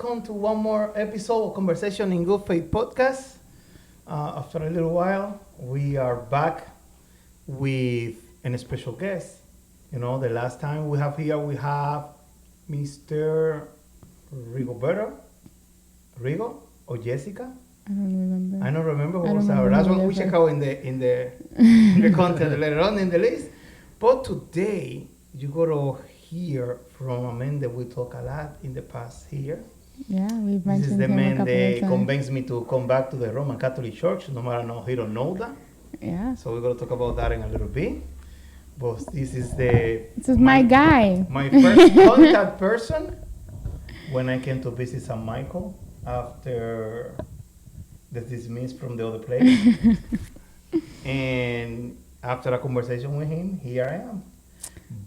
welcome to one more episode of Conversation in Good Faith podcast. After a little while, we are back with a special guest. You know, the last time we have Mr. Rigoberto, Rigo or Jessica. I don't remember. I don't remember what I was don't our remember last one. We either. check out in the content later on in the list. But today you gotta hear from a man that we talk a lot in the past here. Yeah, we've This is mentioned the him a man couple that of times. convinced me to come back to the Roman Catholic Church. No matter no, he don't know that. Yeah. So we're gonna talk about that in a little bit. But this is This is my guy. my first contact person when I came to visit San Michael after the dismiss from the other place. And after a conversation with him, here I am.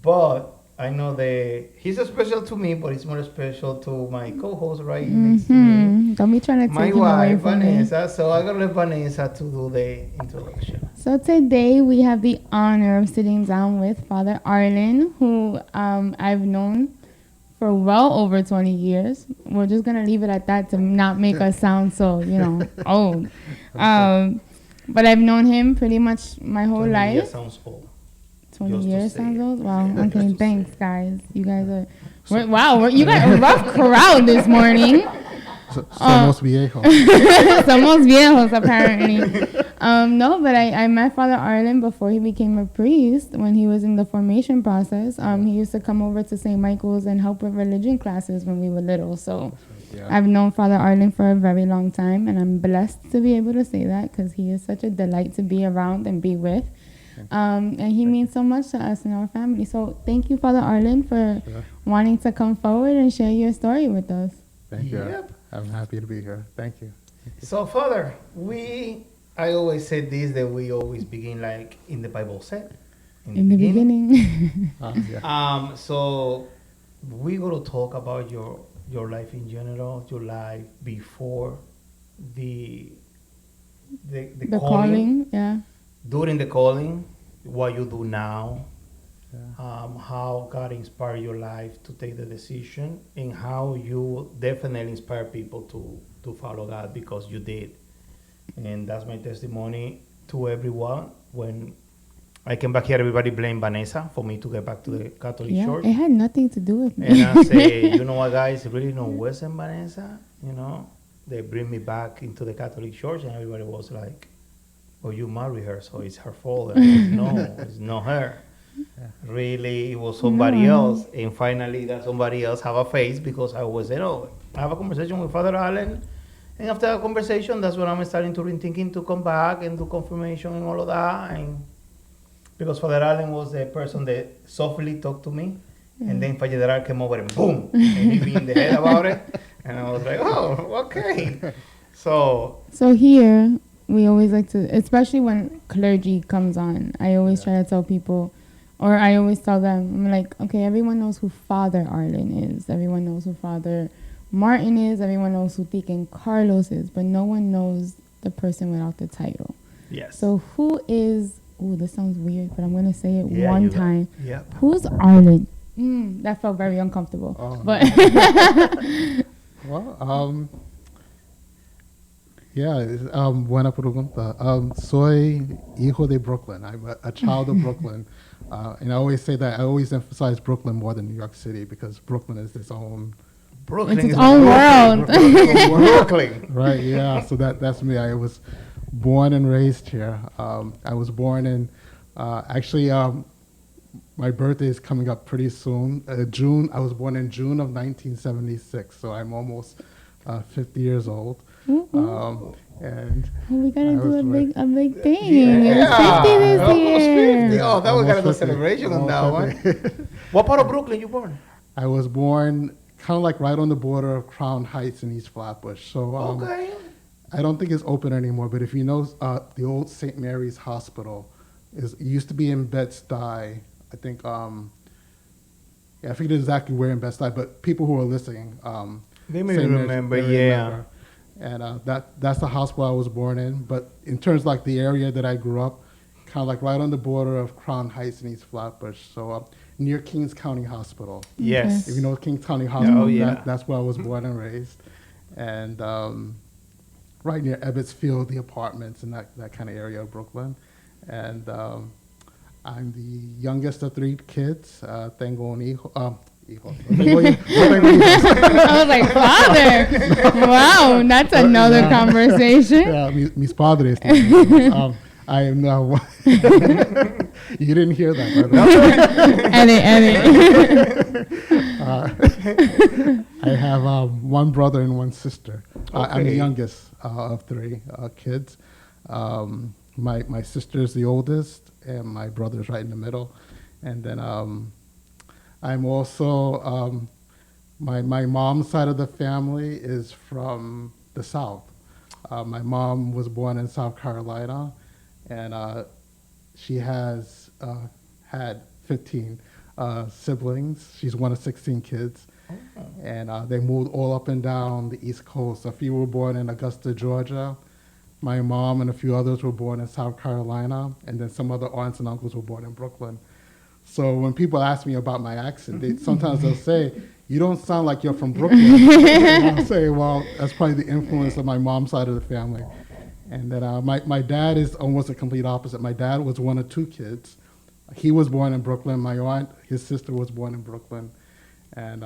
But I know that he's special to me, but he's more special to my co-host right next to me. Don't be trying to My take him away wife, from me. Vanessa. So I'm going to let Vanessa to do the introduction. So today we have the honor of sitting down with Father Arlen, who I've known for well over 20 years. We're just going to leave it at that to not make us sound so, old. But I've known him pretty much my whole 20 life. years sounds old. 20 Just to years say sounds it. old? Wow. Yeah, Okay, just to thanks, say it. guys. You guys are... You got a rough crowd this morning. Somos viejos. Somos viejos, apparently. No, but I met Father Arlen before he became a priest. When he was in the formation process, he used to come over to St. Michael's and help with religion classes when we were little. So Yeah. I've known Father Arlen for a very long time, and I'm blessed to be able to say that because he is such a delight to be around and be with. And he means so much to us and our family. So thank you, Father Arlen, for Sure. wanting to come forward and share your story with us. Thank you. Yep. I'm happy to be here. Thank you. So, Father, I always say this, that we always begin like in the Bible said. In the beginning. Yeah. So we're going to talk about your life in general, your life before the The calling, yeah. during the calling, what you do now, Yeah. how God inspired your life to take the decision, and how you definitely inspire people to follow God because you did. And that's my testimony to everyone. When I came back here, everybody blamed Vanessa for me to get back to the Catholic Yeah, Church. it had nothing to do with me. And I say, you know what, guys, it really no wasn't Vanessa. They bring me back into the Catholic Church, and everybody was like, "Oh, you married her, so it's her fault." And I said, no, it's not her. Yeah. Really, it was somebody No. else. And finally, that somebody else have a face because I was, I have a conversation with Father Arlen. And after that conversation, that's when I'm starting to rethinking to come back and do confirmation and all of that. And because Father Arlen was the person that softly talked to me. And then Father Arlen came over and boom, and hit me in the head about it. And I was like, oh, okay. So, So here, we always like to, especially when clergy comes on, I always try to tell people, or I always tell them, I'm like, okay, everyone knows who Father Arlen is. Everyone knows who Father Martin is. Everyone knows who Deacon Carlos is. But no one knows the person without the title. yes. So who is, this sounds weird, but I'm going to say it Yeah, one you got- time. Yep. Who's Arlen? That felt very uncomfortable. Oh. But Well, buena pregunta. Soy hijo de Brooklyn. I'm a child of Brooklyn. And I always say that I always emphasize Brooklyn more than New York City because Brooklyn is its own. Brooklyn It's its is own Brooklyn. world. Brooklyn. Right, yeah. So that's me. I was born and raised here. I was born in, my birthday is coming up pretty soon. I was born in June of 1976, so I'm almost 50 years old. And we gotta I do was a big thing. Yeah, It's 50 this almost year. 50. Oh, that we gotta do Almost 50. celebration on that Almost one. 50. What part of Brooklyn you born? I was born kind of like right on the border of Crown Heights and East Flatbush. So Okay. I don't think it's open anymore, but if you know the old St. Mary's Hospital, it used to be in Bed-Stuy. I think, I forget exactly where in Bed-Stuy, but people who are listening, They may St. Mary's, remember, they yeah. remember. And that's the hospital I was born in. But in terms of like the area that I grew up, kind of like right on the border of Crown Heights and East Flatbush. So near Kings County Hospital. Yes. If you know Kings County Hospital, Oh, yeah. that's where I was born and raised. And right near Ebbets Field, the apartments and that kind of area of Brooklyn. And I'm the youngest of 3 kids. Tengo un hijo. Hijo. I was like, father. Wow, that's another conversation. Yeah, mis padres. I am now. You didn't hear that, Edit. I have 1 brother and 1 sister. I'm the Okay. youngest of 3 kids. My sister's the oldest, and my brother's right in the middle. And then I'm also my mom's side of the family is from the South. My mom was born in South Carolina, and she has had 15 siblings. She's one of 16 kids. And they moved all up and down the East Coast. A few were born in Augusta, Georgia. My mom and a few others were born in South Carolina. And then some other aunts and uncles were born in Brooklyn. So when people ask me about my accent, sometimes they'll say, "You don't sound like you're from Brooklyn." And I'll say, well, that's probably the influence of my mom's side of the family. And then my dad is almost a complete opposite. My dad was one of 2 kids. He was born in Brooklyn. My aunt, his sister, was born in Brooklyn. And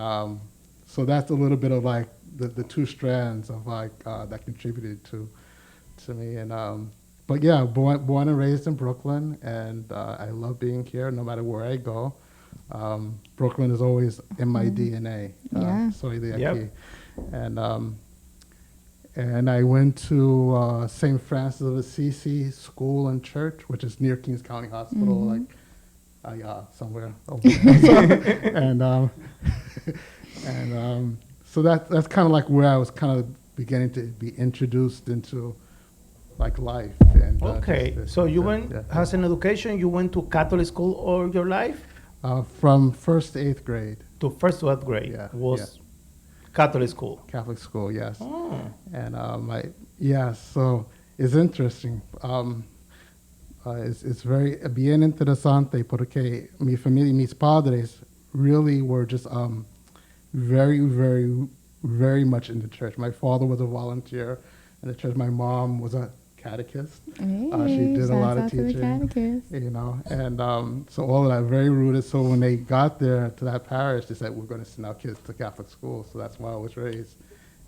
so that's a little bit of like the 2 strands of like that contributed to me. And but yeah, born and raised in Brooklyn, and I love being here no matter where I go. Brooklyn is always in my DNA. Yeah. Soy de Yep. aquí. And I went to St. Francis of Assisi School and Church, which is near Kings County Hospital, like somewhere over there. And so that's kind of like where I was kind of beginning to be introduced into like life. And Okay. So you went, as an education, you went to Catholic school all your life? From 1st to 8th grade, To 1st to 8th grade Yeah, was Catholic school. Catholic school, yes. Oh. And so it's interesting. It's very bien interesante porque mi familia, mis padres really were just very, very, very much in the church. My father was a volunteer in the church. My mom was a catechist. She did a lot of teaching, you know, and so all of that very rooted. So when they got there to that parish, they said, we're going to send our kids to Catholic school. So that's why I was raised.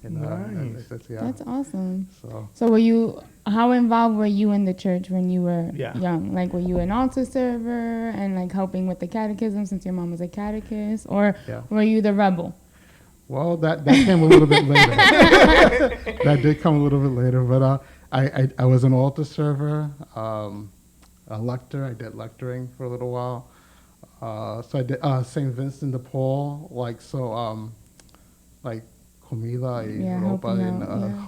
Nice. That's awesome. So were you, how involved were you in the church when you were Yeah. young? Like, were you an altar server and like helping with the catechism since your mom was a catechist? Or were you the rebel? Well, that came a little bit later. That did come a little bit later, but I was an altar server, a lector. I did lecturing for a little while. So I did St. Vincent de Paul, like comida y ropa and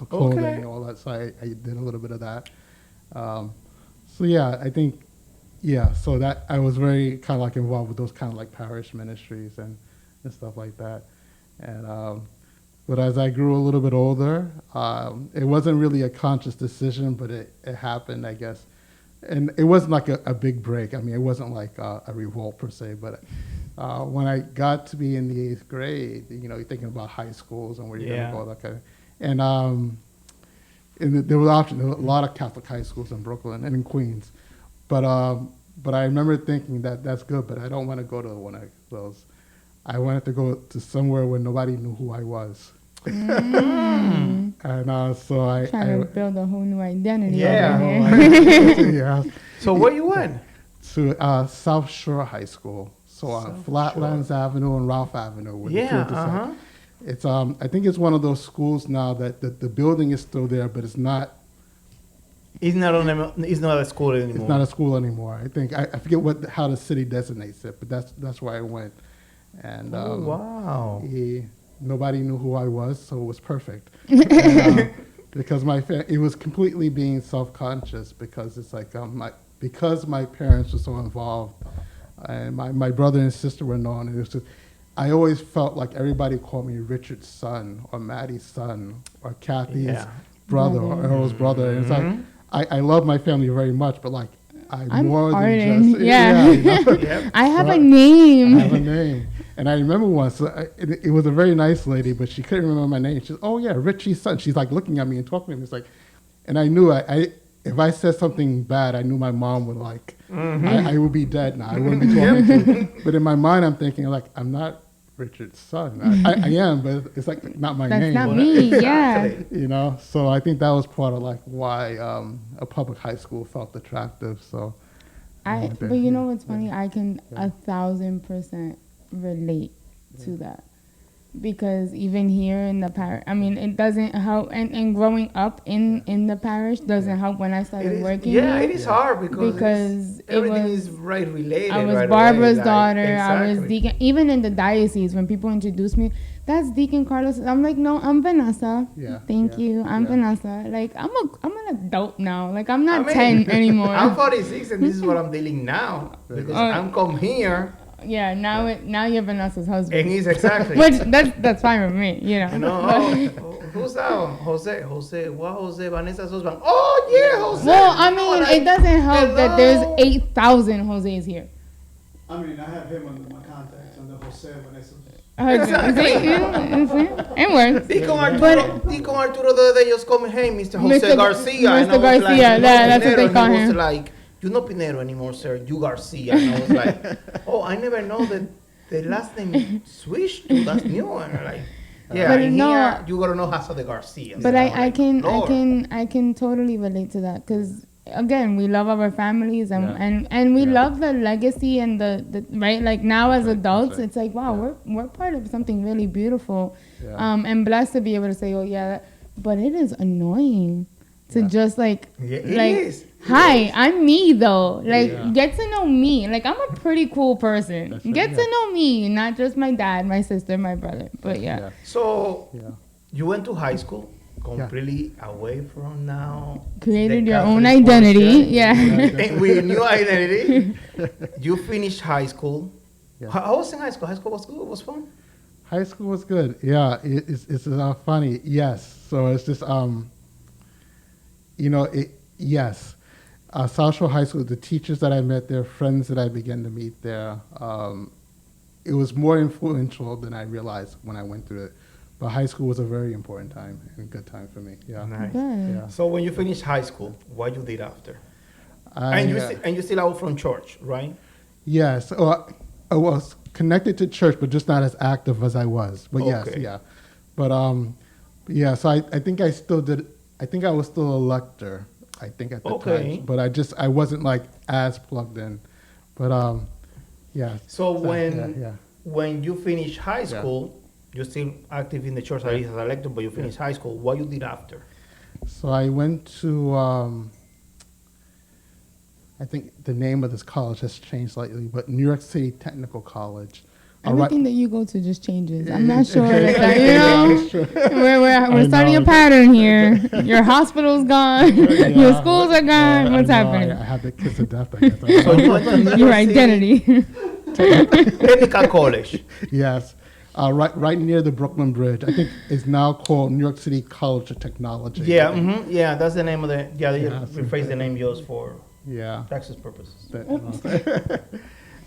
clothing and all that. So I did a little bit of that. So yeah, I think, so that I was very kind of like involved with those kind of like parish ministries and stuff like that. And but as I grew a little bit older, it wasn't really a conscious decision, but it happened, I guess. And it wasn't like a big break. I mean, it wasn't like a revolt per se, but when I got to be in the 8th grade, you know, you're thinking about high schools and where you're going to go, that kind of. And there were a lot of Catholic high schools in Brooklyn and in Queens, but I remember thinking that's good, but I don't want to go to one of those. I wanted to go to somewhere where nobody knew who I was. And so I trying to build a whole new identity. Yeah. So where you went? To South Shore High School. So Flatlands Avenue and Ralph Avenue. It's I think it's one of those schools now that the building is still there, but it's not. It's not a school anymore. It's not a school anymore. I think I forget how the city designates it, but that's where I went. And wow. Nobody knew who I was, so it was perfect. And, because it was completely being self-conscious because it's like because my parents were so involved, and my brother and sister were known, and it was just, I always felt like everybody called me Richard's son or Maddie's son or Kathy's brother or Earl's brother. And it's like I love my family very much, but like I'm more Arlen. than just Yeah. you know? Yep. I have So a name. I have a name. And I remember once, it was a very nice lady, but she couldn't remember my name. She said, "Oh yeah, Richie's son." She's like looking at me and talking to me. It's like, and I knew if I said something bad, I knew my mom would like, I would be dead now. I wouldn't be talking to her. But in my mind, I'm thinking like, I'm not Richard's son. I am, but it's like not my That's name. not me. Yeah. Exactly. You know, so I think that was part of like why a public high school felt attractive. So, But you know what's funny? I can 1,000% relate to that, because even here in the parish, I mean, it doesn't help, and growing up in the parish doesn't help when I started working Yeah, here, it is hard because it everything was is right related. I was right Barbara's away, daughter. I was exactly. Deacon. Even in the diocese, when people introduce me, that's Deacon Carlos. I'm like, no, I'm Vanessa. Yeah, Thank yeah, you. I'm yeah. Vanessa. Like, I'm an adult now. Like, I'm not I mean, 10 anymore. I'm 46 and this is what I'm dealing now because I'm come here Yeah, now you're Vanessa's husband. and he's exactly. Which that's fine with me, you know. You know, who's that one? Jose, Vanessa's husband. Oh yeah, Jose. Well, I mean, What it doesn't help that there's hello. 8,000 Jose's here. I mean, I have him under my contacts under Jose Vanessa. Exactly. See, you know, it works. Deacon Arturo the other day just called me, hey, Mr. Jose Mr. Garcia. And Mr. I was Garcia, like, that's what they call and he him. was like, you're not Pinero anymore, sir. You Garcia. And I was like, oh, I never know that the last name switched to that's new. And I'm like, yeah, But in no, here, you gotta know Hasa de Garcia. But So I'm I like, can Lord. I can totally relate to that, because again, we love our families and Yeah. and we Yeah. love the legacy and the right, like now as Right, adults, right. it's like, wow, we're part of something really beautiful, Yeah. and blessed to be able to say, oh yeah, but it is annoying to just like Yeah, it like is. It hi, is. I'm me though, like Yeah. get to know me, like I'm a pretty cool person. That's right, Get yeah. to know me, not just my dad, my sister, my brother, but yeah. So Yeah. you went to high school completely away from now. Created the your own Catholic identity, portion. yeah. And with a new identity, you finished high school. Yeah. How was in high school? High school was good. It was fun. High school was good. Yeah, it's funny. Yes. So it's just yes. South Shore High School. The teachers that I met there, friends that I began to meet there. It was more influential than I realized when I went through it. But high school was a very important time and good time for me. Yeah. Nice. Good. Yeah. So when you finished high school, what you did after? I, And you still out from church, right? yes. I was connected to church, but just not as active as I was. But yes, Okay. yeah. But yeah. So I think I still did. I think I was still a lector. I think at the Okay. time, but I wasn't like as plugged in. But yeah. So when yeah. when you finish high school, you're still active in the church, at least as a lector, but you finished high school. What you did after? So I went to, I think the name of this college has changed slightly, but New York City Technical College. Everything that you go to just changes. I'm not sure. That, you know, we're starting a pattern here. Your hospital's gone. Your schools are gone. What's happening? I have the kiss of death, I guess. So you went to New Your York City identity. Technical College. Yes. Right near the Brooklyn Bridge. I think it's now called New York City College of Technology. Yeah, yeah, that's the name of the. Yeah, they Yeah, rephrase the name just for Yeah. taxes purposes.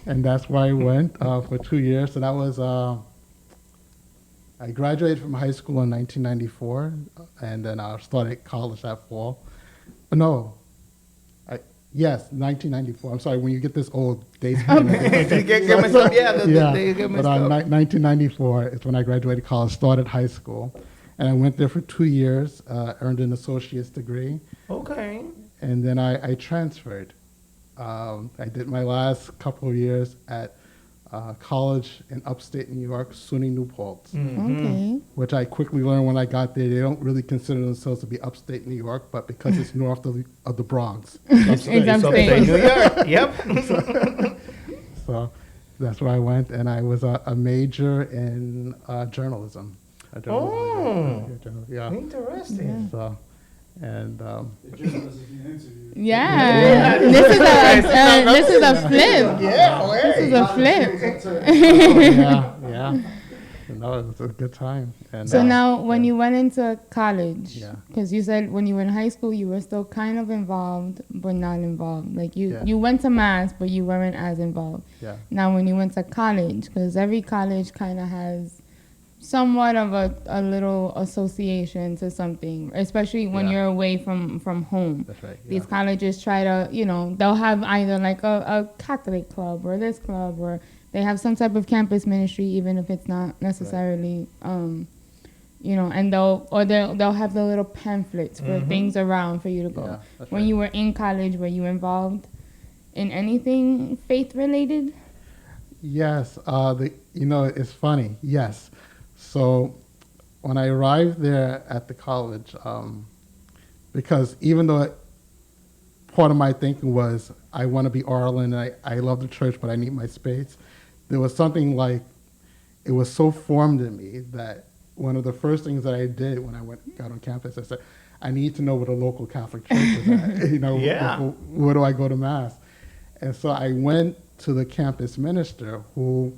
And that's where I went for 2 years. So that was, I graduated from high school in 1994, and then I started college that fall. Yes, 1994. I'm sorry, when you get this old dates. They get messed up, yeah, they get messed But up. 1994 is when I graduated college, started high school. And I went there for 2 years, earned an associate's degree, Okay. and then I transferred. I did my last couple of years at college in upstate New York, SUNY New Paltz, Okay. which I quickly learned when I got there. They don't really consider themselves to be upstate New York, but because it's north of the Bronx. It's It's upstate. upstate New York. Yep. So that's where I went, and I was a major in journalism. Yeah. Interesting. So, and Yeah. This is a flip. Yeah, This is a flip. yeah. No, it was a good time. And So now, when you went into college, Yeah. because you said when you were in high school, you were still kind of involved, but not involved. Like Yeah. you went to mass, but you weren't as involved. Yeah. Now, when you went to college, because every college kind of has somewhat of a little association to something, especially when Yeah. you're away from home. That's right. These Yeah. colleges try to, they'll have either like a Catholic club or this club, or they have some type of campus ministry, even if it's not necessarily, and they'll have the little pamphlets for things around for you to go. Yeah, that's When right. you were in college, were you involved in anything faith related? Yes. It's funny. Yes. So when I arrived there at the college, because even though part of my thinking was I want to be Arlen, and I love the church, but I need my space, there was something like, it was so formed in me that one of the first things that I did when I got on campus, I said, I need to know where the local Catholic church is at. Yeah. Where do I go to mass? And so I went to the campus minister, who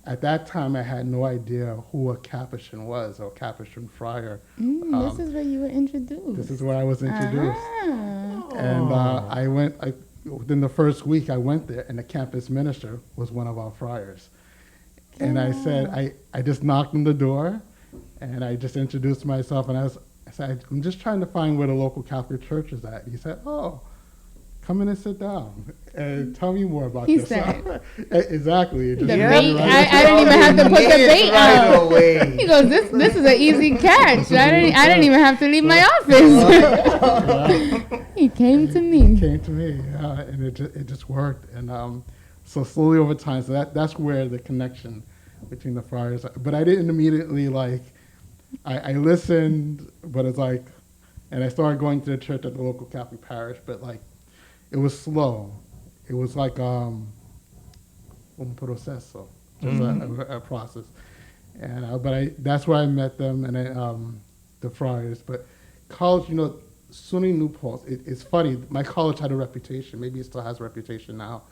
at that time I had no idea who a Capuchin was, or a Capuchin friar. This is where you were introduced. This is where I was introduced. Ah. And within the first week I went there, and the campus minister was one of our friars. And I said, I just knocked on the door, and I just introduced myself, and I said, I'm just trying to find where the local Catholic church is at. He said, oh, come in and sit down and tell me more about He yourself. said. Exactly. It just The went bait. right I didn't even have to put the bait out. away. He goes, this is an easy catch. I didn't even have to leave my office. He came to me. came to me, yeah, and it just worked. And so slowly over time, so that's where the connection between the friars. But I didn't immediately I listened, but it's like, and I started going to the church at the local Catholic parish, but it was slow. It was like un proceso, just a process. And that's where I met them, and the friars. But college, SUNY New Paltz, it's funny, my college had a reputation, maybe it still has a reputation now.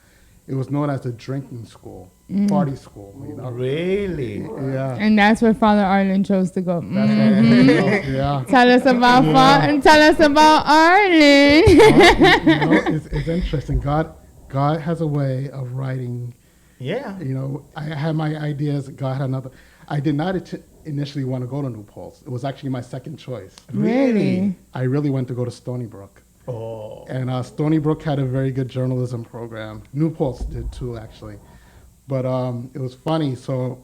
It was known as a drinking school, party school. Really? Yeah. And that's where Father Arlen chose to go. That's right. Yeah. Tell us about Tell us about Arlen. It's interesting. God has a way of writing. Yeah. I had my ideas. God had another. I did not initially want to go to New Paltz. It was actually my second choice. Really? I really went to go to Stony Brook. Oh. And Stony Brook had a very good journalism program. New Paltz did too, actually. But it was funny. So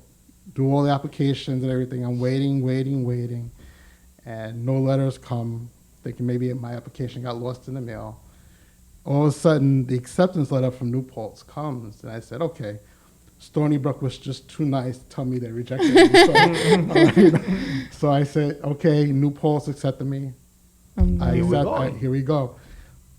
do all the applications and everything. I'm waiting. And no letters come. Thinking maybe my application got lost in the mail. All of a sudden, the acceptance letter from New Paltz comes. And I said, okay, Stony Brook was just too nice to tell me they rejected me. So I said, okay, New Paltz accepted me. Here we go.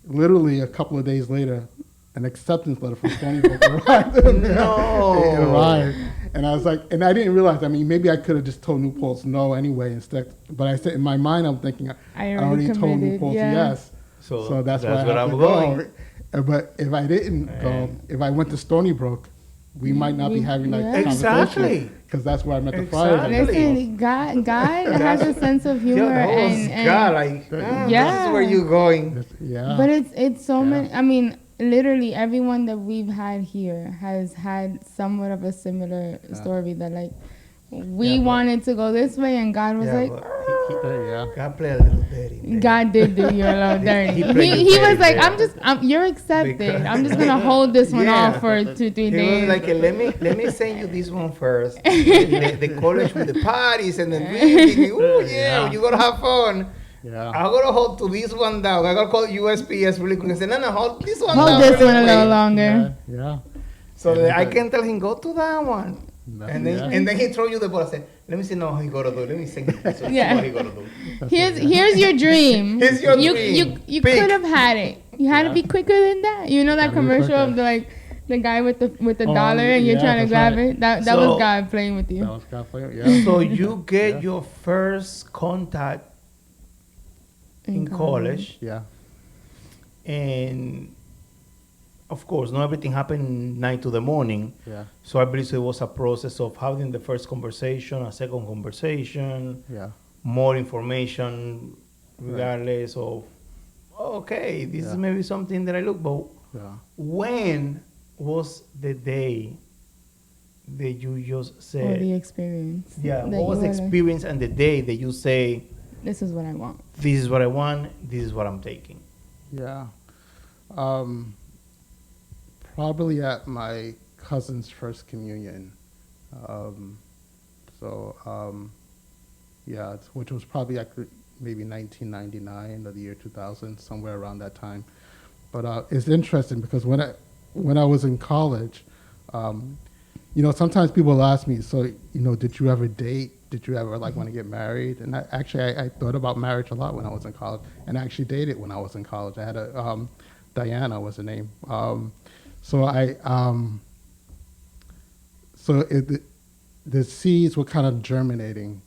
Literally a couple of days later, an acceptance letter from Stony Brook arrived. No. It arrived. And I was like, and I didn't realize, maybe I could have just told New Paltz no anyway instead. But I said, in my mind, I'm thinking, I already told New Paltz yes. So that's why I have to go. But if I didn't go, if I went to Stony Brook, we might not be having that conversation. Exactly. Because that's where I met the friars. Listen, God has a sense of humor. This is where you're going. Yeah. But it's so many. Literally everyone that we've had here has had somewhat of a similar story that we wanted to go this way, and God was God played a little dirty. God did do you a little dirty. He was like, there. you're accepted. I'm just gonna hold this one off for 2-3 days. He was like, let me send you this one first. the college with the parties and the drinking. Oh yeah, you're gonna have fun. Yeah. I'm gonna hold to this one down. I gotta call USPS really quick and say, no, hold this one down. Hold this really one a quick. little longer. Yeah. So that I can tell him, go to that one. No, And then he throw you the ball and say, let me see how he gotta do. Let me sing this. What he gotta do. Here's your dream. Here's your dream. You Pick. could have had it. You had to be quicker than that. You know that commercial of the guy with the dollar and you're trying to grab it? That was God playing with you. That was God playing. Yeah. So you get your first contact in college, Yeah. and of course, not everything happened night to the morning. Yeah. So I believe it was a process of having the first conversation, a second conversation, Yeah. more information, regardless of, okay, this is Yeah. maybe something that I look. But Yeah. when was the day that you just Or the said, experience. yeah, that what was you the were like, experience and the day that you say, this is what I want. this is what I want, this is what I'm taking? Yeah. Probably at my cousin's first communion. Um, yeah, which was probably maybe 1999 or the year 2000, somewhere around that time. But it's interesting because when I was in college, sometimes people ask me, so, did you ever date? Did you ever want to get married? And I thought about marriage a lot when I was in college, and I actually dated when I was in college. I had a Diana was her name. The seeds were kind of germinating,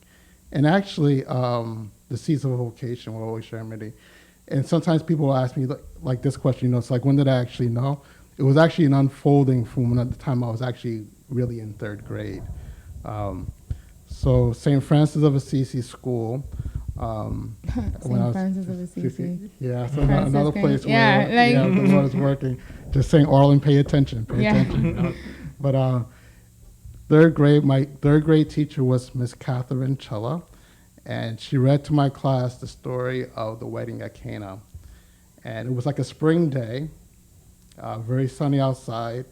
and actually the seeds of a vocation were always germinating. And sometimes people ask me like this question, it's like, when did I actually know? It was actually an unfolding from the time I was actually really in third grade. So St. Francis of Assisi School. St. Francis of Assisi. Yeah, so another place yeah, where the Lord is working. Just saying, Arlen, pay attention, pay attention. But my third grade teacher was Miss Catherine Chella, and she read to my class the story of the wedding at Cana. And it was like a spring day, very sunny outside.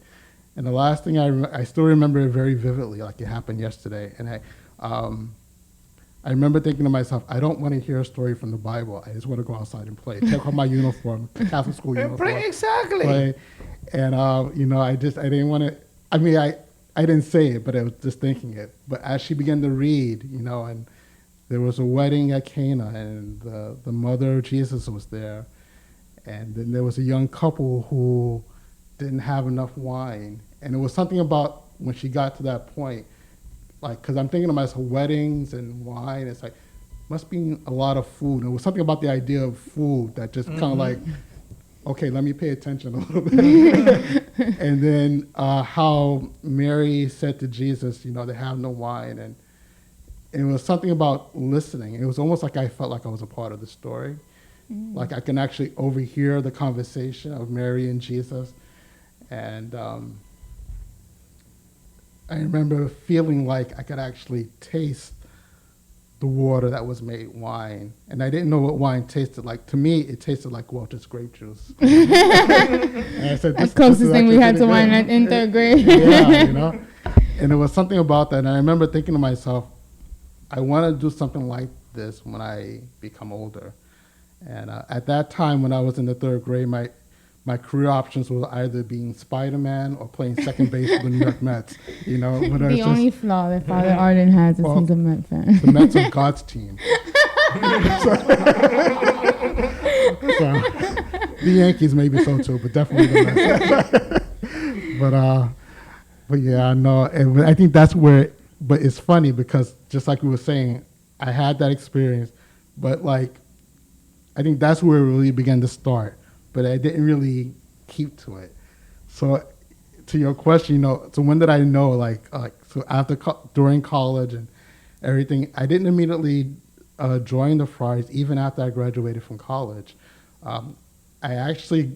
And the last thing I still remember it very vividly, like it happened yesterday. And I remember thinking to myself, I don't want to hear a story from the Bible. I just want to go outside and play. Take off my uniform, Catholic school uniform. Exactly. Play. And, I didn't want to, I didn't say it, but I was just thinking it. But as she began to read, and there was a wedding at Cana, and the mother of Jesus was there. And then there was a young couple who didn't have enough wine. And it was something about when she got to that point, because I'm thinking to myself, weddings and wine, it's like, must be a lot of food. And it was something about the idea of food that just kind of okay, let me pay attention a little bit. And then how Mary said to Jesus, they have no wine. And it was something about listening. It was almost like I felt like I was a part of the story. Like I can actually overhear the conversation of Mary and Jesus. And I remember feeling like I could actually taste the water that was made wine. And I didn't know what wine tasted like. To me, it tasted like Welch's grape juice. And I said, That's the closest thing we had to wine in third grade. Yeah, And it was something about that. And I remember thinking to myself, I want to do something like this when I become older. And at that time, when I was in the third grade, my career options were either being Spider-Man or playing second base for the New York Mets. The only flaw that Father Arlen has is he's a Met fan. The Mets are God's team. So, the Yankees maybe so too, but definitely the Mets. But yeah, no, and I think that's where. But it's funny because just like we were saying, I had that experience, but I think that's where it really began to start. But I didn't really keep to it. So to your question, so when did I know, so during college and everything, I didn't immediately join the Friars even after I graduated from college. I actually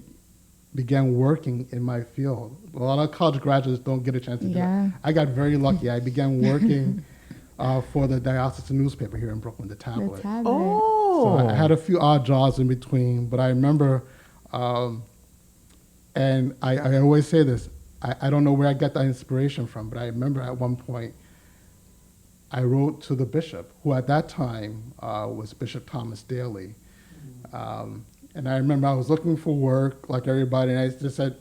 began working in my field. A lot of college graduates don't get a chance to do that. I got very lucky. I began working for the diocesan newspaper here in Brooklyn, the Tablet. The Tablet. Oh. So I had a few odd jobs in between, but I remember, and I always say this, I don't know where I got that inspiration from, but I remember at one point I wrote to the bishop, who at that time was Bishop Thomas Daly. And I remember I was looking for work like everybody, and I just said,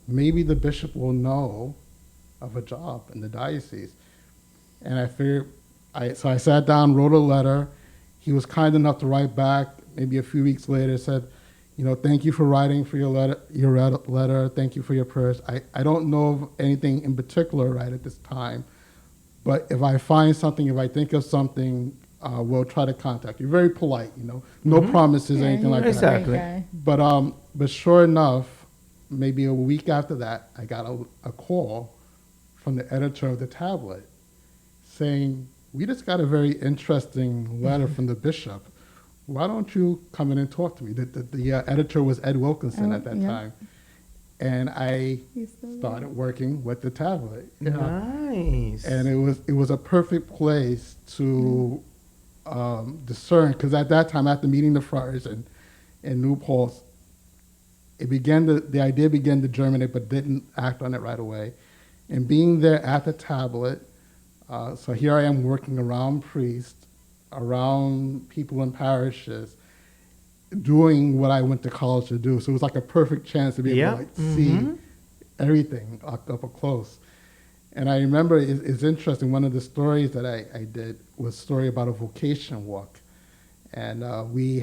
maybe the bishop will know of a job in the diocese. And I figured, so I sat down, wrote a letter. He was kind enough to write back. Maybe a few weeks later, said, thank you for writing for your letter. Thank you for your prayers. I don't know of anything in particular right at this time, but if I find something, if I think of something, we'll try to contact you. Very polite, no promises, anything like Exactly. that. But sure enough, maybe a week after that, I got a call from the editor of the tablet saying, we just got a very interesting letter from the bishop. Why don't you come in and talk to me? The editor was Ed Wilkinson at that time. And I started working with the tablet. Nice. And it was a perfect place to discern, because at that time, after meeting the friars in New Paltz, the idea began to germinate, but didn't act on it right away. And being there at the tablet, so here I am working around priests, around people in parishes, doing what I went to college to do. So it was like a perfect chance to be able to see everything up close. And I remember it's interesting, one of the stories that I did was a story about a vocation walk. And we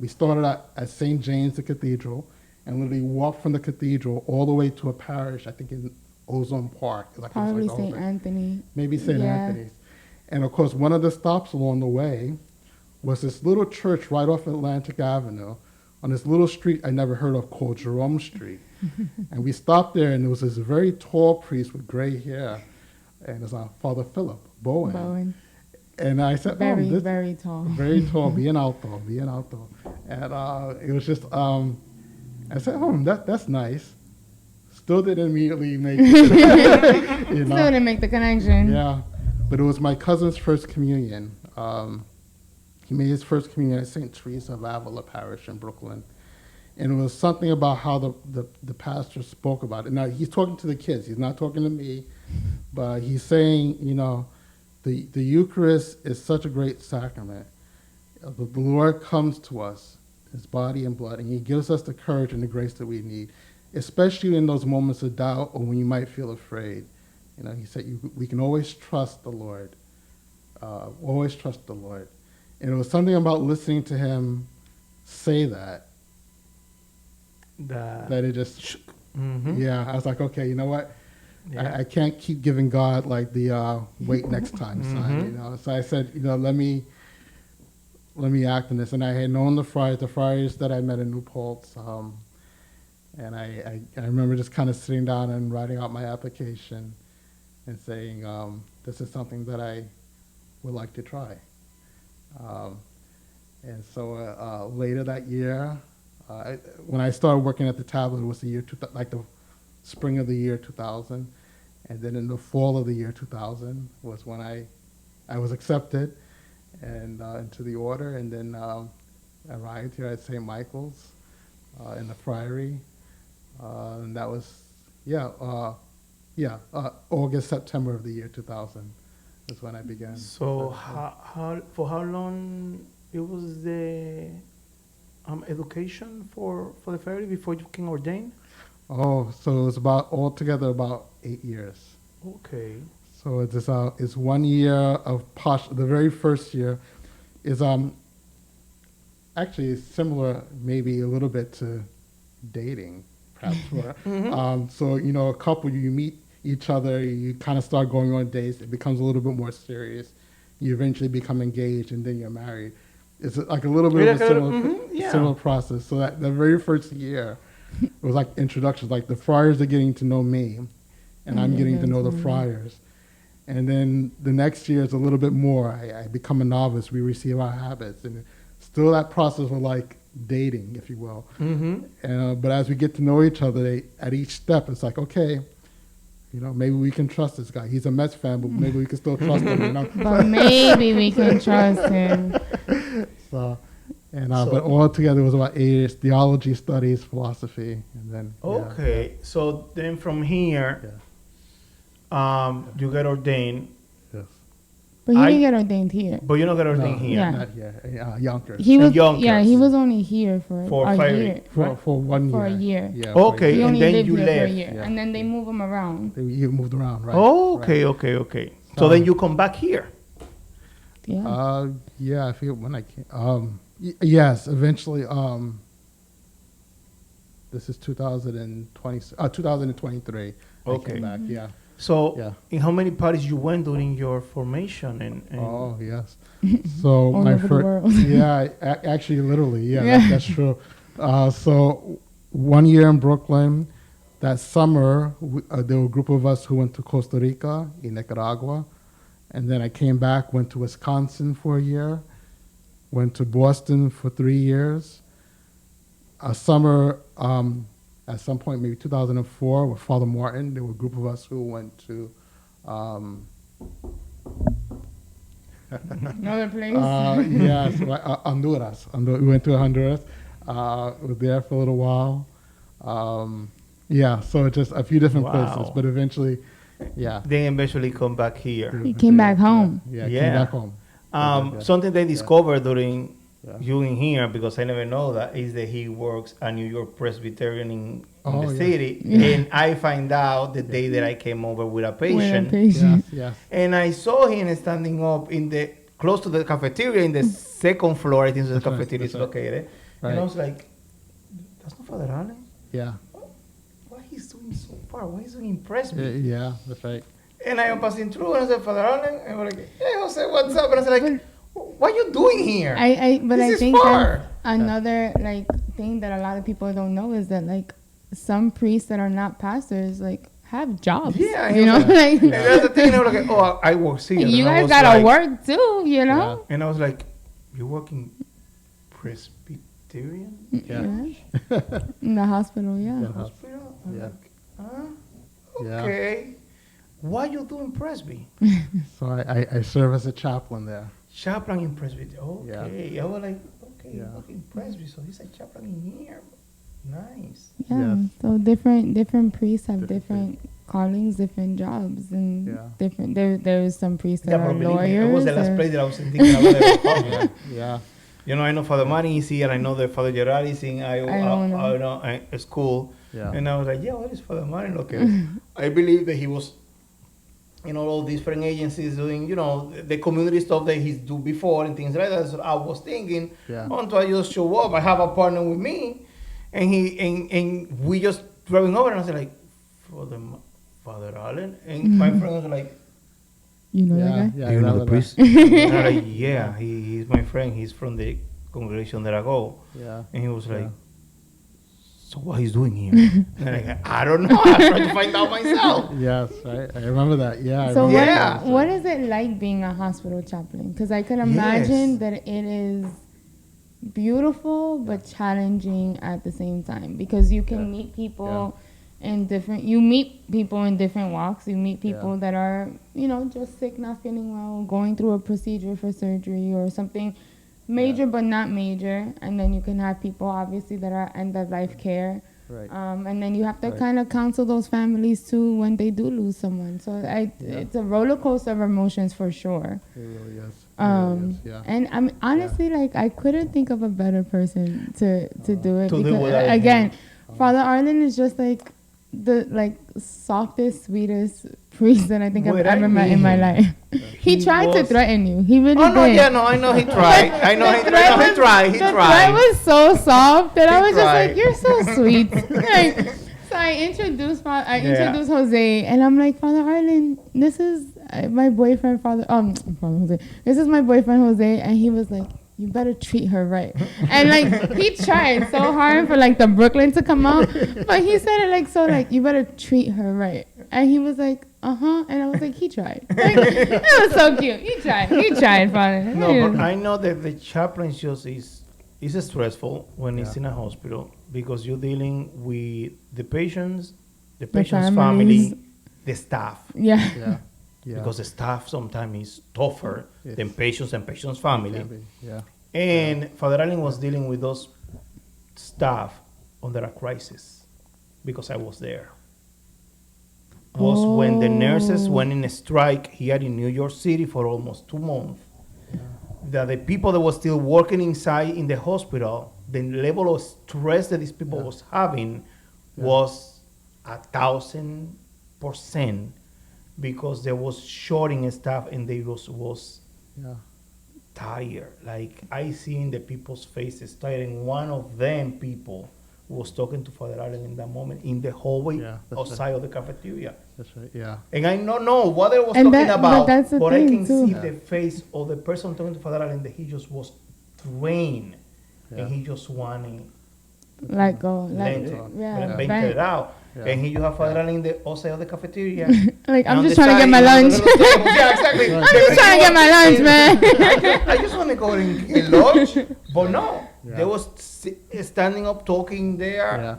started at St. James, the cathedral, and literally walked from the cathedral all the way to a parish, I think in Ozone Park. Probably St. Anthony. Maybe St. Anthony's. And of course, one of the stops along the way was this little church right off Atlantic Avenue on this little street I never heard of called Jerome Street. And we stopped there, and there was this very tall priest with gray hair, and it was Father Philip Bowen. And I said, very tall. Very tall, bien alto. And it was just, I said, that's nice. Still didn't immediately make it. Still didn't make the connection. Yeah, but it was my cousin's first communion. He made his first communion at St. Teresa of Avila Parish in Brooklyn. And it was something about how the pastor spoke about it. Now, he's talking to the kids. He's not talking to me. But he's saying, the Eucharist is such a great sacrament. The Lord comes to us, his body and blood, and he gives us the courage and the grace that we need, especially in those moments of doubt or when you might feel afraid. He said, we can always trust the Lord. Always trust the Lord. And it was something about listening to him say that it just, I was like, okay, you know what? Yeah. I can't keep giving God like the wait next time sign, So I said, let me act on this. And I had known the friars that I met in New Paltz, and I remember just kind of sitting down and writing out my application and saying, this is something that I would like to try. And so later that year, when I started working at the tablet, it was the year the spring of the year 2000, and then in the fall of the year 2000 was when I was accepted and into the order, and then arrived here at St. Michael's in the friary, and that was August, September of the year 2000 is when I began. So for how long it was the education for the friary before you became ordained? Oh, so it was altogether about 8 years. Okay. So it's 1 year of the very first year is actually similar, maybe a little bit to dating, perhaps. So a couple, you meet each other, you kind of start going on dates. It becomes a little bit more serious. You eventually become engaged, and then you're married. It's like a little bit of a similar process. So that the very first year, it was like introductions. Like the friars are getting to know me, and I'm getting to know the friars. And then the next year is a little bit more. I become a novice. We receive our habits, and still that process of like dating, if you will. But as we get to know each other, at each step, it's like, okay, maybe we can trust this guy. He's a Mets fan, but maybe we can still trust him. But maybe we can trust him. But all together it was about 8 years: theology, studies, philosophy, and then. Okay, so then from here, you get ordained. Yes. But you didn't get ordained here. But you don't get ordained here. Yeah. Not here. Yonkers. He was Yonkers. he was only here for a year. For 1 year. For a year. Yeah. Okay, He and only then lived you here left. for a year, Yeah. and then they move him around. You moved around, right? Oh, okay. So then you come back here. Yeah. I forget when I came. Yes, eventually. This is 2023. Okay. I came back. Yeah. So in how many parties you went during your formation? And Oh yes. So All my over the first. world. Yeah, actually, literally. Yeah, that's true. So 1 year in Brooklyn. That summer, there were a group of us who went to Costa Rica and Nicaragua. And then I came back, went to Wisconsin for a year, went to Boston for 3 years. A summer, at some point, maybe 2004, with Father Martin, there were a group of us who went to Another place. yes, Honduras. We went to Honduras. Was there for a little while. Yeah, so just a few different places, but eventually, yeah. They eventually come back here. He came back home. Yeah, came back home. Something they discovered during you in here, because I never know that, is that he works at New York Presbyterian in the city. And I find out the day that I came over with a patient. Yes. And I saw him standing up in the close to the cafeteria in the second floor. I think the cafeteria is located. Right. And I was like, that's not Father Arlen? Yeah. Why he's doing so far? Why he's doing in Presby? Yeah, that's right. And I am passing through and I said, Father Arlen? And I'm like, hey, Jose, what's up? And I said, like, what are you doing here? But This I is think far. that's another like thing that a lot of people don't know is that like some priests that are not pastors like have jobs. Yeah, you know, like and that's the thing. And I was like, oh, I work here. you And I guys was gotta like, work too, you know. And I was like, you work in Presbyterian? Yeah. In the hospital, yeah. Hospital? I'm Yeah. like, huh? Yeah. Okay. Why you doing Presby? So I serve as a chaplain there. Chaplain in Presby. Okay. Yeah. I was like, okay, Yeah. working Presby. So he's a chaplain in here. Nice. Yeah. Yes. So different priests have Different different callings, different jobs, and Yeah. different. There's some priests that Yeah, are but believe me, lawyers. it was the last or- place that I was thinking about it. Yeah. You know, I know Father Martin is here. I know that Father Gerard is in school. Yeah. And I was like, yeah, what is Father Martin looking? I believe that he was in all different agencies doing, you know, the community stuff that he's do before and things like that. So I was thinking, Yeah. until I just show up, I have a partner with me, and and we just driving over, and I was like, Father Arlen, and my friend was like, You know that guy? Yeah. do you know the priest? And I'm like, yeah, he's my friend. He's from the congregation that I go. Yeah. And he was like, Yeah. so what he's doing here? And I'm like, I don't know. I'm trying to find out myself. Yes, right. I remember that. Yeah. I So remember Yeah. that. what is it like being a hospital chaplain? Because I can imagine that it is beautiful but challenging at the same time, because you can meet people in different walks. You meet people that are, you know, just sick, not feeling well, going through a procedure for surgery or something major but not major. And then you can have people obviously that are end of life care. Right. And then you have to Right. kind of counsel those families too when they do lose someone. So it's a roller coaster of emotions for sure. It really is. Yeah. And I'm honestly like I couldn't think of a better person to do it, To do because what I again, do. Father Arlen is just like the softest, sweetest priest that I think I've What I ever met in my mean, life. He tried to was- threaten you. He really Oh, no, did. yeah, no, I know he tried. I know he tried. He The threat tried. was so soft that I He was just like, tried. "You're so sweet." Like, so I introduced Jose, and I'm like, Father Arlen, this is my boyfriend, Father Jose. This is my boyfriend Jose, and he was like, you better treat her right. And like he tried so hard for like the Brooklyn to come out, but he said it like so like you better treat her right. And he was like, and I was like, he tried. Like, it was so cute. He tried, Father. No, but I know that the chaplain just is stressful when it's in a hospital, because you're dealing with the patient's families. family, the staff. Yeah. Yeah. Because the staff sometimes is tougher Yes. than patients and patient's family. Can be. Yeah. And Father Arlen was dealing with those staff under a crisis, because I was there. Was when the nurses went in a strike here in New York City for almost 2 months. That the people that were still working inside in the hospital, the level of stress that these people was having was 1,000%, because there was shorting staff and they was Yeah. tired. Like I seen the people's faces tired, and one of them people was talking to Father Arlen in that moment in the hallway outside of the cafeteria. That's right. Yeah. And I don't know what I was And talking but about, that's the but I thing, can too. see the face of the person talking to Father Arlen that he just was drained, Yeah. and he just wanted let go. Painted it Right. out. Yeah. And here you have Father Allen in the outside of the cafeteria. Like, I'm And just on the trying to get side, my you know, lunch. the little tables. Yeah, exactly. I'm just trying to get my lunch, man. I just want to go and get lunch. But no, Yeah. they was standing up talking there Yeah.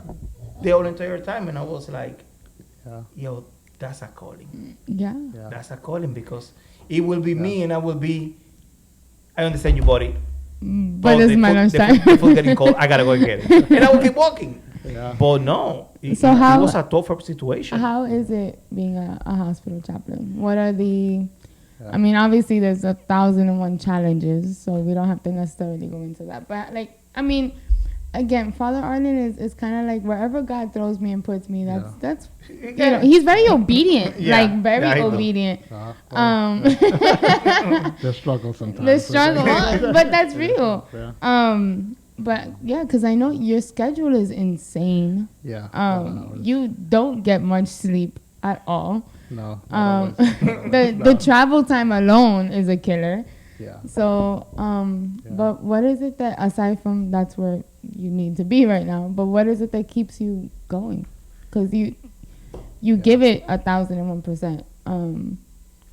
the whole entire time. And I was like, Yeah. yo, that's a calling. Yeah. Yeah. That's a calling because it will be me and I will be, I understand you, buddy. But Oh, it's the my food- lunchtime. The food getting cold. I gotta go and get it. And I will keep walking. Yeah. But no, it, So it how- was a tougher situation. How is it being a hospital chaplain? What are the, Yeah. I mean, obviously there's 1,001 challenges, so we don't have to necessarily go into that. But like, I mean, again, Father Arlen is kind of like wherever God throws me and puts me, that's you know, he's very obedient, Yeah. like very Yeah, I know. obedient. Well, the struggle sometimes. The struggle, but that's real. Yeah. But yeah, because I know your schedule is insane. Yeah. You don't get much sleep at all. No. not The always. travel time alone is a killer. Yeah. So, but what is it that, aside from that's where you need to be right now, but what is it that keeps you going? Because you give it 1,001%, and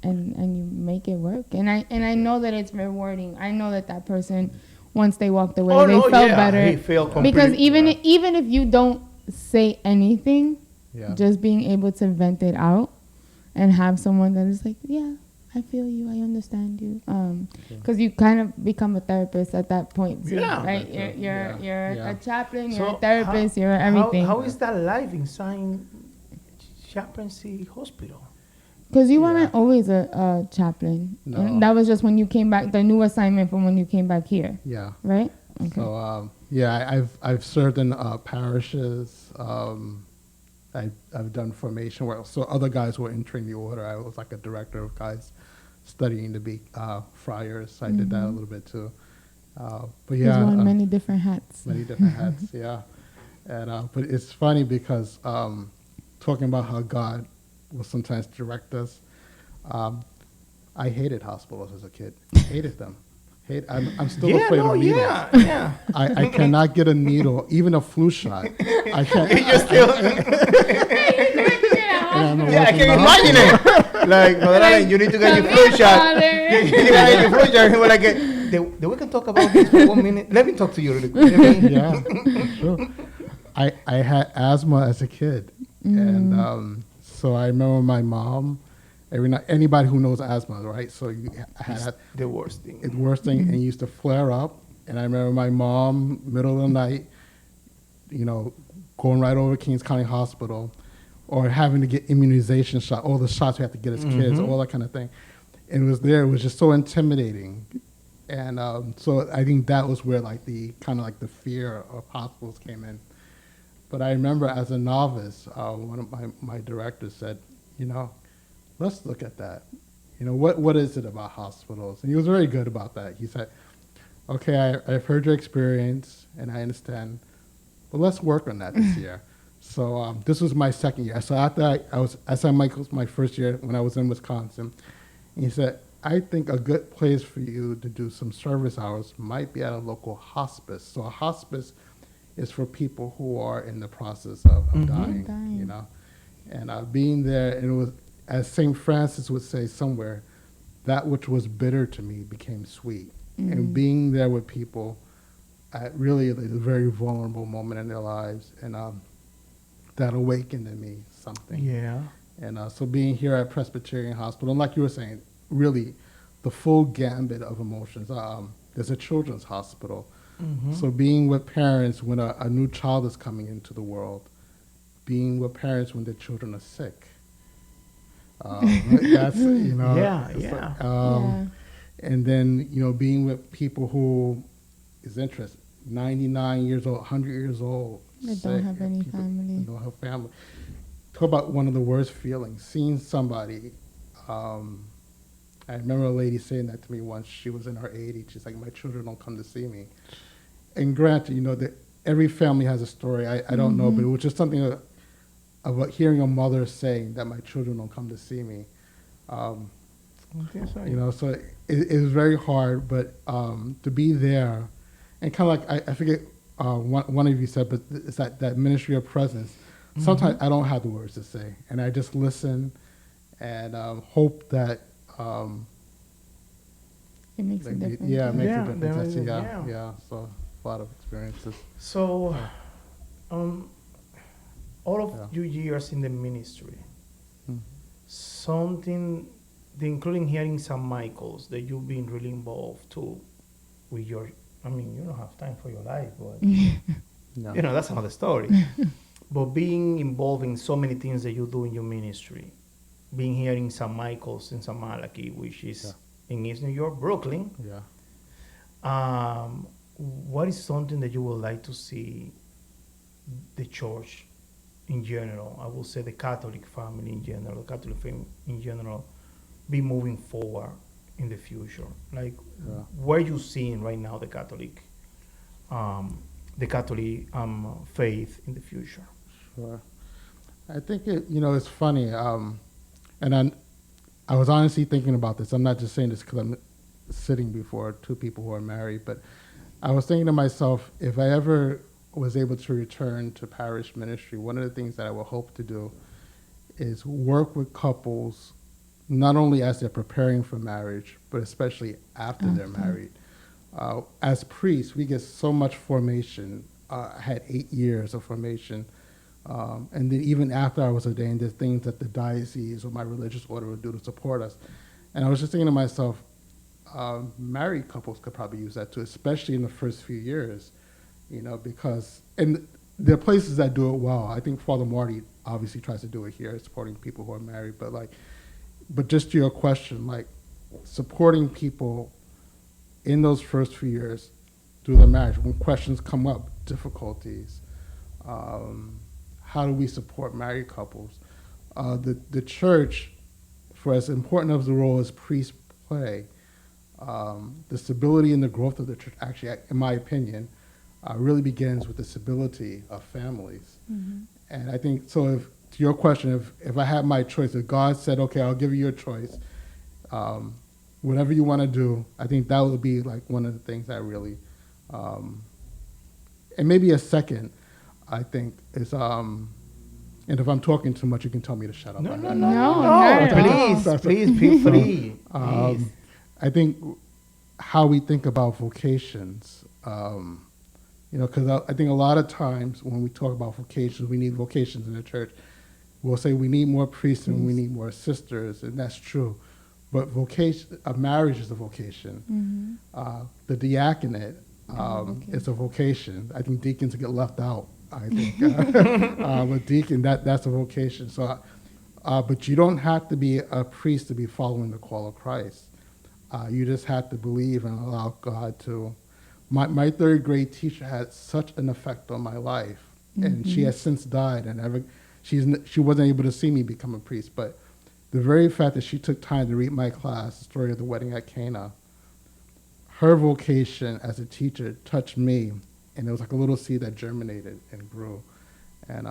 you make it work. And I know that it's rewarding. I know that person, once they walked away, Oh, they no, felt yeah, better. he felt Because complete- even if you don't say anything, Yeah. just being able to vent it out and have someone that is like, yeah, I feel you, I understand you. Because you kind of become a therapist at that point too, Yeah. right? That's You're right. you're Yeah. a chaplain, So you're a therapist, you're everything. How is that life inside Chaplaincy Hospital? Because you Yeah. weren't always a chaplain. No. And that was just when you came back, the new assignment from when you came back here, Yeah. right? Okay. So I've served in parishes. I've done formation work. So other guys were entering the order. I was like a director of guys studying to be friars. I did that a little bit too. But He's yeah, worn many different hats. many different hats. Yeah, and but it's funny because talking about how God will sometimes direct us. I hated hospitals as a kid. Hated them. I'm still afraid of needles. yeah. I cannot get a needle, even a flu shot. I can't. You're still, and I'm yeah, I working can out. imagine it. Like, Brother Allen, you need to get your flu shot. You gotta get your flu shot. And we're like, then we can talk about this for 1 minute. Let me talk to you really quick. Yeah, sure. I had asthma as a kid, and so I remember my mom. Every night, anybody who knows asthma, right? So you had The worst thing. the worst thing, and it used to flare up. And I remember my mom, middle of the night, going right over to Kings County Hospital, or having to get immunization shot, all the shots we have to get as kids, all that kind of thing. And it was just so intimidating. And so I think that was where like the the fear of hospitals came in. But I remember as a novice, one of my directors said, let's look at that. What is it about hospitals? And he was very good about that. He said, okay, I've heard your experience and I understand, but let's work on that this year. So this was my second year. So after I was at St. Michael's my first year when I was in Wisconsin, and he said, I think a good place for you to do some service hours might be at a local hospice. So a hospice is for people who are in the process of dying, Dying. And being there, and it was, as St. Francis would say somewhere, that which was bitter to me became sweet. And being there with people at really a very vulnerable moment in their lives, and that awakened in me something. Yeah. And so being here at Presbyterian Hospital, and like you were saying, really the full gambit of emotions. There's a children's hospital. So being with parents when a new child is coming into the world, being with parents when their children are sick. That's, Yeah, it's yeah. like, Yeah. and then, being with people who is interested, 99 years old, 100 years old. They sick, don't have and any people family. Don't have family. Talk about one of the worst feelings, seeing somebody. I remember a lady saying that to me once. She was in her 80s. She's like, my children don't come to see me. And granted, that every family has a story. I don't know, but it was just something about hearing a mother saying that my children don't come to see me. So it was very hard, but to be there, and kind of like I forget one of you said, but it's that ministry of presence. Sometimes I don't have the words to say, and I just listen and hope that It makes a difference. it makes Yeah, a difference. yeah. Yeah. So a lot of experiences. So, all of Yeah. your years in the ministry, Mm. something, including here in St. Michael's, that you've been really involved too with your, I mean, you don't have time for your life, but, Yeah. you know, that's another story. But being involved in so many things that you do in your ministry, being here in St. Michael's in St. Malachi, which is in East New York, Brooklyn, Yeah. what is something that you would like to see the church in general, I will say the Catholic family in general, the Catholic family in general, be moving forward in the future? Like, where you seeing right now the Catholic faith in the future? Sure. I think it's funny, and I was honestly thinking about this. I'm not just saying this because I'm sitting before two people who are married, but I was thinking to myself, if I ever was able to return to parish ministry, one of the things that I would hope to do is work with couples, not only as they're preparing for marriage, but especially after they're married. As priests, we get so much formation. I had 8 years of formation. And then even after I was ordained, there's things that the diocese or my religious order would do to support us. And I was just thinking to myself, married couples could probably use that too, especially in the first few years, because, and there are places that do it well. I think Father Marty obviously tries to do it here, supporting people who are married, but just to your question, like supporting people in those first few years through their marriage, when questions come up, difficulties, how do we support married couples? The church, for as important of the role as priests play, the stability and the growth of the church, actually, in my opinion, really begins with the stability of families. Mm-hmm. And I think, so to your question, if I had my choice, if God said, okay, I'll give you your choice, whatever you want to do, I think that would be like one of the things that really, and maybe a second, I think, is, and if I'm talking too much, you can tell me to shut up. No, please, feel free. I think how we think about vocations, because I think a lot of times when we talk about vocations, we need vocations in the church. We'll say we need more priests and we need more sisters, and that's true. But a marriage is a vocation. Mm-hmm. The diaconate is a vocation. I think deacons get left out. I think, but deacon, that's a vocation. So, but you don't have to be a priest to be following the call of Christ. You just have to believe and allow God to. My third grade teacher had such an effect on my life, and she has since died, and she wasn't able to see me become a priest. But the very fact that she took time to read my class, the story of the wedding at Cana, her vocation as a teacher touched me, and it was like a little seed that germinated and grew. And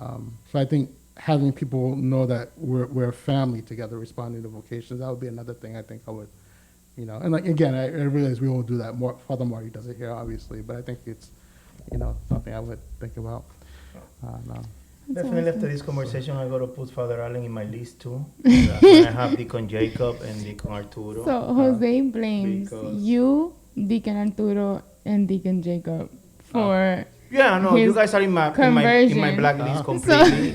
so I think having people know that we're a family together responding to vocations, that would be another thing I think I would, and like, again, I realize we all do that. Father Marty does it here, obviously, but I think it's, something I would think about. Definitely after this conversation, I got to put Father Arlen in my list too. When I have Deacon Jacob and Deacon Arturo. So Jose blames you, Deacon Arturo, and Deacon Jacob for you guys are in my blacklist completely.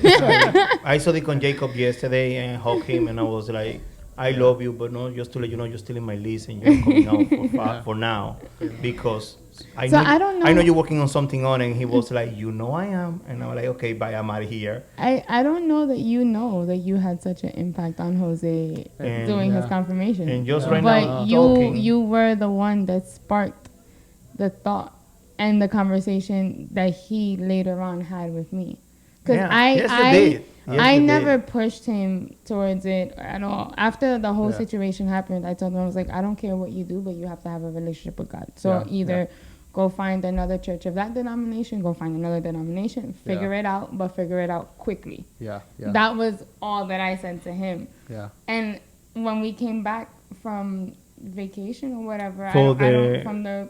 I saw Deacon Jacob yesterday and hugged him, and I was like, I love you, but no, just to let you know, you're still in my list and you're coming out for now, because I know you're working on something on, and he was like, I am, and I was like, okay, bye, I'm out of here. I don't know that you had such an impact on Jose doing his confirmation, and just right now, but you were the one that sparked the thought and the conversation that he later on had with me, because I never pushed him towards it at all. After the whole situation happened, I told him, I was like, I don't care what you do, but you have to have a relationship with God. So either go find another church of that denomination, go find another denomination, figure it out, but figure it out quickly. That was all that I said to him. And when we came back from vacation or whatever, from the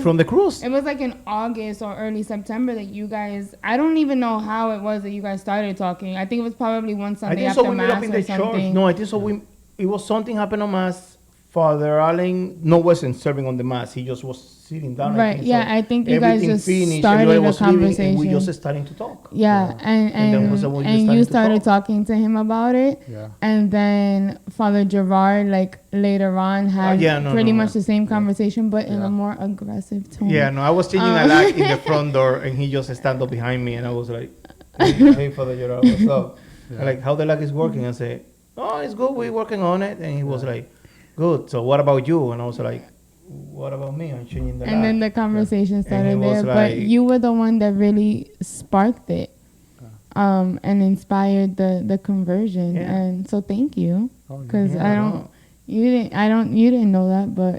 from the cruise. It was like in August or early September that you guys. I don't even know how it was that you guys started talking. I think it was probably one I Sunday think after so. We met up mass in or the church. something. No, I think so. It was something happened on mass. Father Arlen wasn't serving on the mass. He just was sitting down. Right. I think you guys Everything just finished, started everybody a was leaving, and we conversation. just starting to talk. Yeah, And then was when you you started started to talking to him about it. Yeah. And then Father Gerard, like later on, had pretty much the same conversation, but in a more aggressive tone. Yeah, no, I was changing a light in the front door, and he just stand up behind me, and I was like, "Hey, Father Gerard, what's up?" Yeah. I'm like, "How the light is working?" I say, "Oh, it's good. We're working on it." And he was like, "Good. So what about you?" And I was like, "What about me? I'm changing the light." And then the conversation started he was there. But like- you were the one that really sparked it, and inspired the conversion. Yeah. And so thank you, Oh, yeah. because Yeah, you didn't know that, but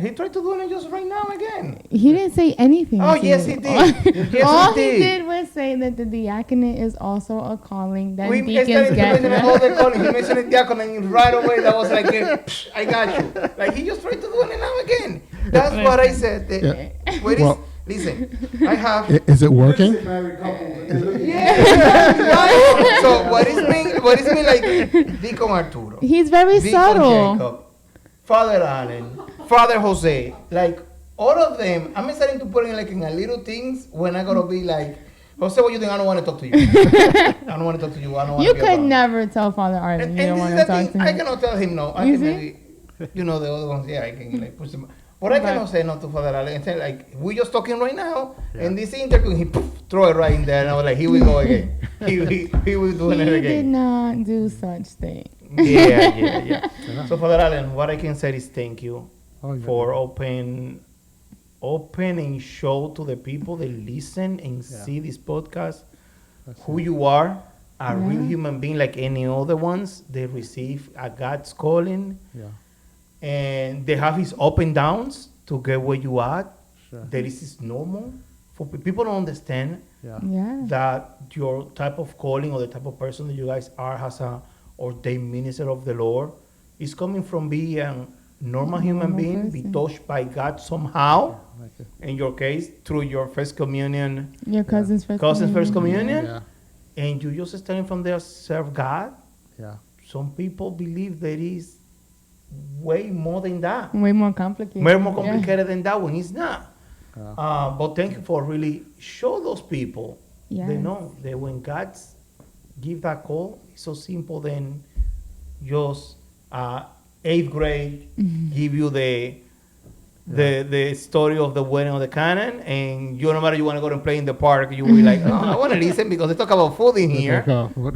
he tried to do it just right now again. he didn't say anything. Oh, to yes, you. he did. Yes, All he he did. did was say that the diaconate is also a calling that We deacons started to get. mention all the calling. He mentioned diacon, and right away that was like, I got you. Like he just tried to do it now again. That's what I said. Yeah. Wait, Well- listen, I have. Is it working? Married couple. Yeah. So what is me like Deacon Arturo, He's very Deacon subtle. Jacob, Father Allen, Father Jose, like all of them. I'm starting to put in like in a little things when I gotta be like, Jose, what you think? I don't want to talk to you. I don't want to talk to you. I don't want You to could never tell Father Arlen And you don't this want is to the talk thing, to I him. cannot tell him no. I You can see? maybe, the other ones, I can like push them. But I cannot say no to Father Allen and say like, we're just talking right now, and this interview, he throw it right in there, and I was like, here we go again. he was doing it He did again. not do such thing. Yeah. So Father Allen, what I can say is thank you Oh, yeah. for open and show to the people that listen and see this podcast who you are, a real human being like any other ones. They receive a God's calling, Yeah. and they have his up and downs to get where you are. Sure. That is normal. For people don't understand Yeah. Yeah. that your type of calling or the type of person that you guys are as a ordained minister of the Lord is coming from being a normal human Normal being, be person. touched by God somehow. Like it. In your case, through your first communion, Your cousin's first first communion. communion, Yeah. and you just starting from there serve God. Yeah. Some people believe there is way more than that, Way more complicated. way more Yeah. complicated than that when it's not. Yeah. But thank you for really show those people. They Yes. know that when God give that call, it's so simple. Then just 8th grade give you the story of the wedding of the canon, and you no matter you want to go and play in the park, you will be like, oh, I want to listen because they talk about food in here.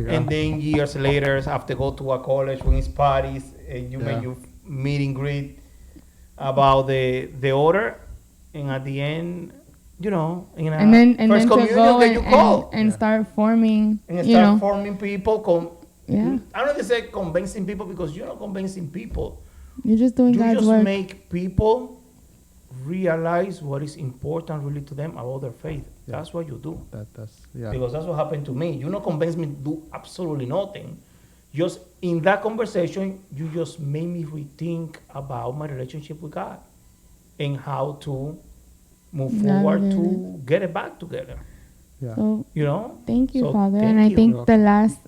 And then years later, after go to a college when it's parties, and you make your meet and greet about the order, and at the end, in a And then first to communion go that you call, and start forming, and you start know. forming people. Yeah. I don't know if they say convincing people because you're not convincing people. You're just doing You God's just work. make people realize what is important really to them about their faith. Yeah. That's what you do. That's yeah. Because that's what happened to me. You not convince me to do absolutely nothing. Just in that conversation, you just made me rethink about my relationship with God and how to move forward Navigate to get it back together. Yeah. So thank you, So Father. thank And I you. think the last,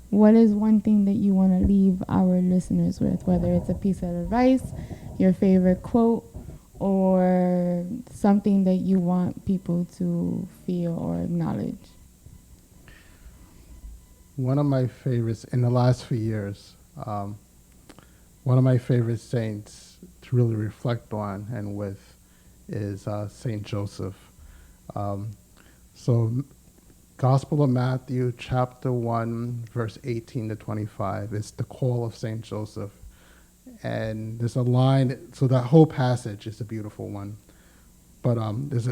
what is one thing that you want to leave our listeners with, whether it's a piece of advice, your favorite quote, or something that you want people to feel or acknowledge? One of my favorites in the last few years, one of my favorite saints to really reflect on and with is Saint Joseph. So Gospel of Matthew, chapter 1, verse 18 to 25, is the call of Saint Joseph. And there's a line, so that whole passage is a beautiful one. But there's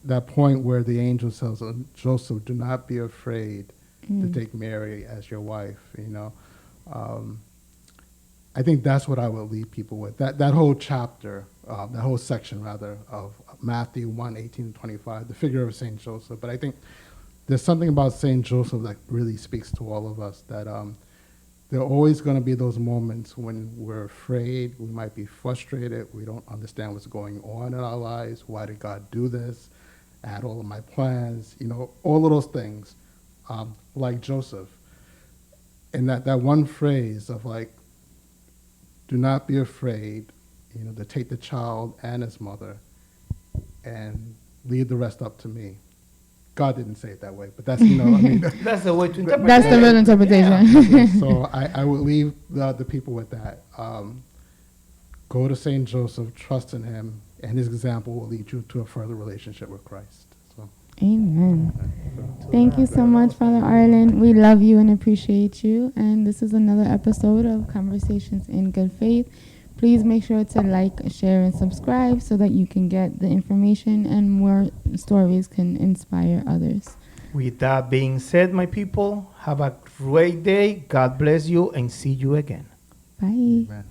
that point where the angel says, Joseph, do not be afraid to take Mary as your wife, I think that's what I would leave people with. That whole chapter, that whole section, rather, of Matthew 1, 18 to 25, the figure of St. Joseph. But I think there's something about St. Joseph that really speaks to all of us, that there are always going to be those moments when we're afraid, we might be frustrated, we don't understand what's going on in our lives. Why did God do this? I had all of my plans, all of those things, like Joseph. And that one phrase of like, do not be afraid, to take the child and his mother and leave the rest up to me. God didn't say it that way, but that's, That's the way to interpret That's the real interpretation. So I would leave the people with that. Go to St. Joseph, trust in him, and his example will lead you to a further relationship with Christ. So, Amen. Thank you so much, Father Arlen. We love you and appreciate you. And this is another episode of Conversations in Good Faith. Please make sure to like, share, and subscribe so that you can get the information and more stories can inspire others. With that being said, my people, have a great day. God bless you and see you again. Bye. amen.